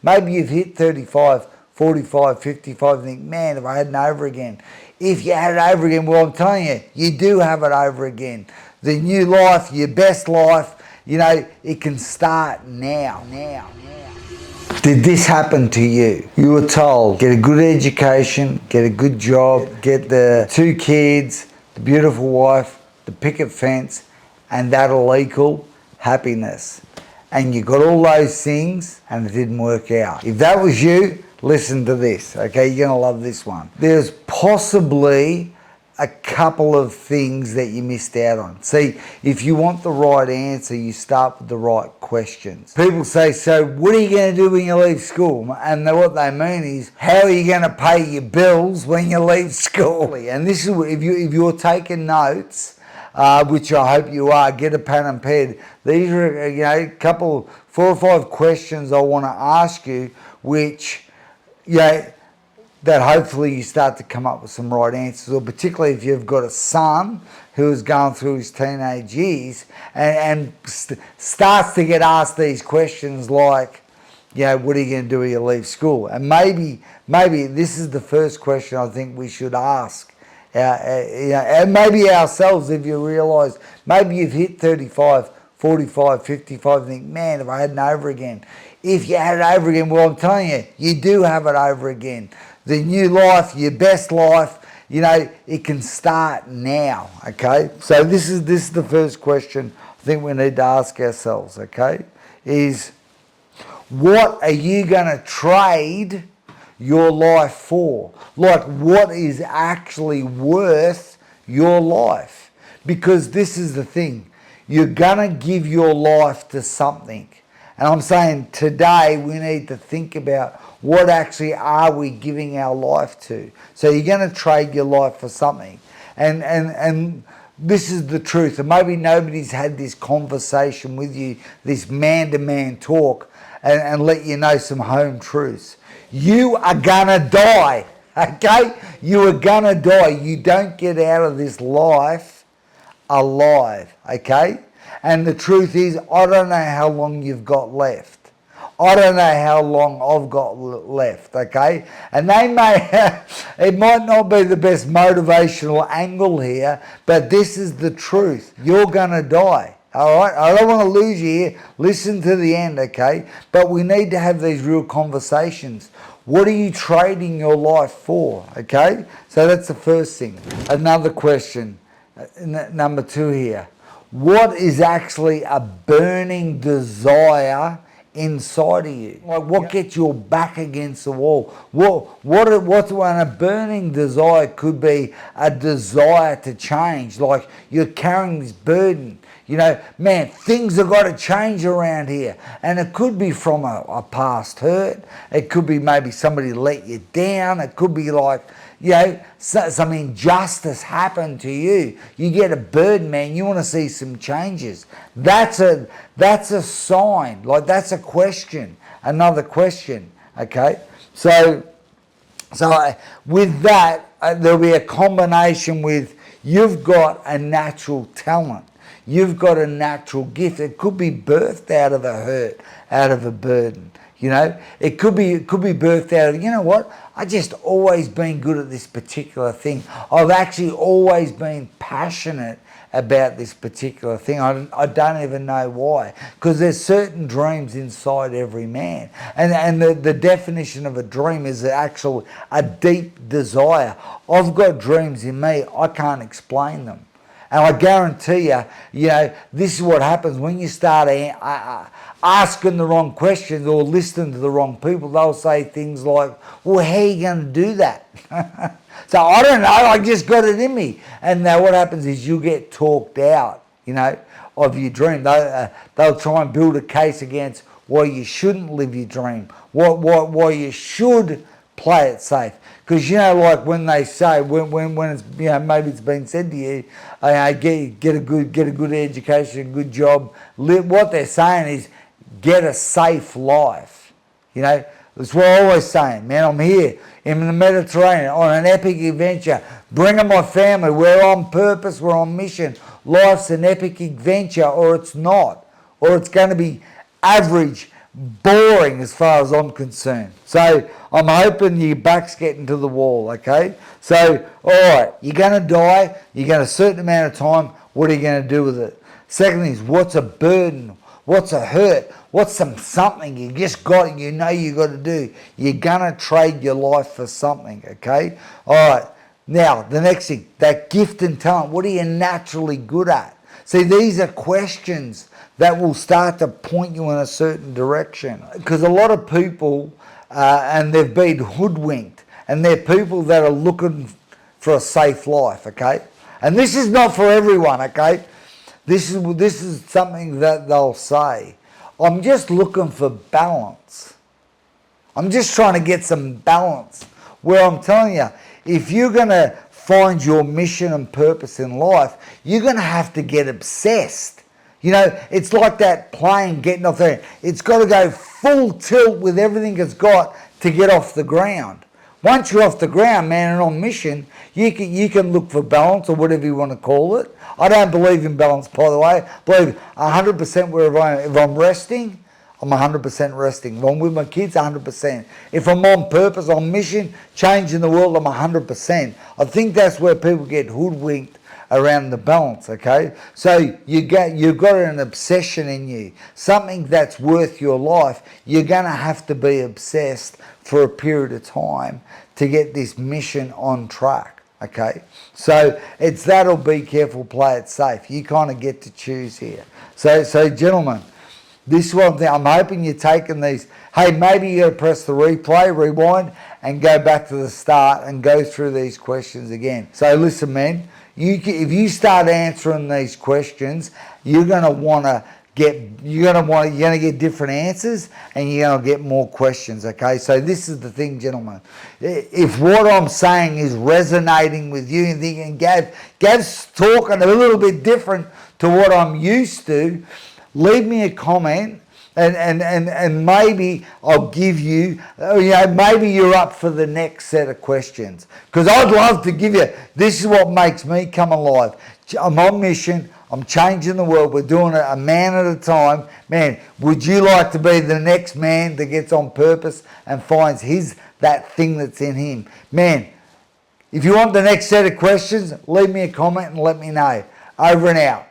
Maybe you've hit 35, 45, 55 and think, man, if I had it over again. If you had it over again, well, I'm telling you, you do have it over again. The new life, your best life, it can start now. Did this happen to you? You were told, get a good education, get a good job, get the 2 kids, the beautiful wife, the picket fence, and that'll equal happiness. And you got all those things and it didn't work out. If that was you, listen to this, okay? You're gonna love this one. There's possibly a couple of things that you missed out on. See, if you want the right answer, you start with the right questions. People say, so what are you going to do when you leave school? And what they mean is, how are you going to pay your bills when you leave school? And this is, if you're taking notes, which I hope you are, get a pen and pad. These are, a couple, 4 or 5 questions I want to ask you, which, that hopefully you start to come up with some right answers, or particularly if you've got a son who is going through his teenage years and starts to get asked these questions like, what are you going to do when you leave school? And maybe this is the first question I think we should ask. And maybe ourselves, if you realise, maybe you've hit 35, 45, 55 and think, man, if I had it over again. If you had it over again, well, I'm telling you, you do have it over again. The new life, your best life, it can start now, okay? So this is the first question I think we need to ask ourselves, okay? Is what are you going to trade your life for? Like, what is actually worth your life? Because this is the thing, you're going to give your life to something. And I'm saying today we need to think about what actually are we giving our life to. So you're going to trade your life for something. And this is the truth. And maybe nobody's had this conversation with you, this man-to-man talk, and let you know some home truths. You are going to die, okay? You are going to die. You don't get out of this life alive, okay? And the truth is, I don't know how long you've got left. I don't know how long I've got left, okay? And it might not be the best motivational angle here, but this is the truth. You're going to die, all right? I don't want to lose you here. Listen to the end, okay? But we need to have these real conversations. What are you trading your life for, okay? So that's the first thing. Another question, number 2 here. What is actually a burning desire inside of you? Like, what gets your back against the wall? What's when a burning desire could be a desire to change? Like, you're carrying this burden. Man, things have got to change around here. And it could be from a past hurt. It could be maybe somebody let you down. It could be like, some injustice happened to you. You get a burden, man. You want to see some changes. That's a sign. Like, that's a question. Another question. Okay. So with that, there'll be a combination with you've got a natural talent. You've got a natural gift. It could be birthed out of a hurt, out of a burden. It could be birthed out of, I've just always been good at this particular thing. I've actually always been passionate about this particular thing. I don't even know why. Because there's certain dreams inside every man. And the definition of a dream is a deep desire. I've got dreams in me. I can't explain them. And I guarantee you, this is what happens when you start asking the wrong questions or listening to the wrong people. They'll say things like, well, how are you going to do that? So I don't know, I just got it in me. And now what happens is you get talked out, of your dream. They'll try and build a case against why you shouldn't live your dream, why you should play it safe. Because like when they say, when it's maybe it's been said to you, get a good education, good job. What they're saying is get a safe life. That's what I'm always saying, man. I'm here in the Mediterranean on an epic adventure, bringing my family. We're on purpose. We're on mission. Life's an epic adventure, or it's not, or it's going to be average, boring as far as I'm concerned. So I'm hoping your back's getting to the wall, okay? So, all right, you're going to die, you got a certain amount of time, what are you going to do with it? Second thing is, what's a burden? What's a hurt? What's something you just got, you know you got to do? You're going to trade your life for something, okay? All right, now the next thing, that gift and talent, what are you naturally good at? See, these are questions that will start to point you in a certain direction. Because a lot of people, and they've been hoodwinked, and they're people that are looking for a safe life, okay? And this is not for everyone, okay? This is something that they'll say. I'm just looking for balance. I'm just trying to get some balance. Where I'm telling you, if you're going to find your mission and purpose in life, you're going to have to get obsessed. You know, it's like that plane getting off there. It's got to go full tilt with everything it's got to get off the ground. Once you're off the ground, man, and on mission, you can look for balance or whatever you want to call it. I don't believe in balance, by the way. I believe 100% wherever if I'm resting, I'm 100% resting. If I'm with my kids, 100%. If I'm on purpose, on mission, changing the world, I'm 100%. I think that's where people get hoodwinked around the balance, okay? So you've got an obsession in you, something that's worth your life. You're going to have to be obsessed for a period of time to get this mission on track, okay? So it's that or be careful, play it safe. You kind of get to choose here. So gentlemen, this one thing, I'm hoping you're taking these. Hey, maybe you got to press the replay, rewind, and go back to the start and go through these questions again. So listen, man, if you start answering these questions, you're going to get different answers, and you're going to get more questions, okay? So this is the thing, gentlemen. If what I'm saying is resonating with you and thinking, Gav's talking a little bit different to what I'm used to, leave me a comment, and maybe I'll give you, maybe you're up for the next set of questions. Because I'd love to give you, this is what makes me come alive. I'm on mission, I'm changing the world, we're doing it a man at a time. Man, would you like to be the next man that gets on purpose and finds that thing that's in him? Man, if you want the next set of questions, leave me a comment and let me know. Over and out.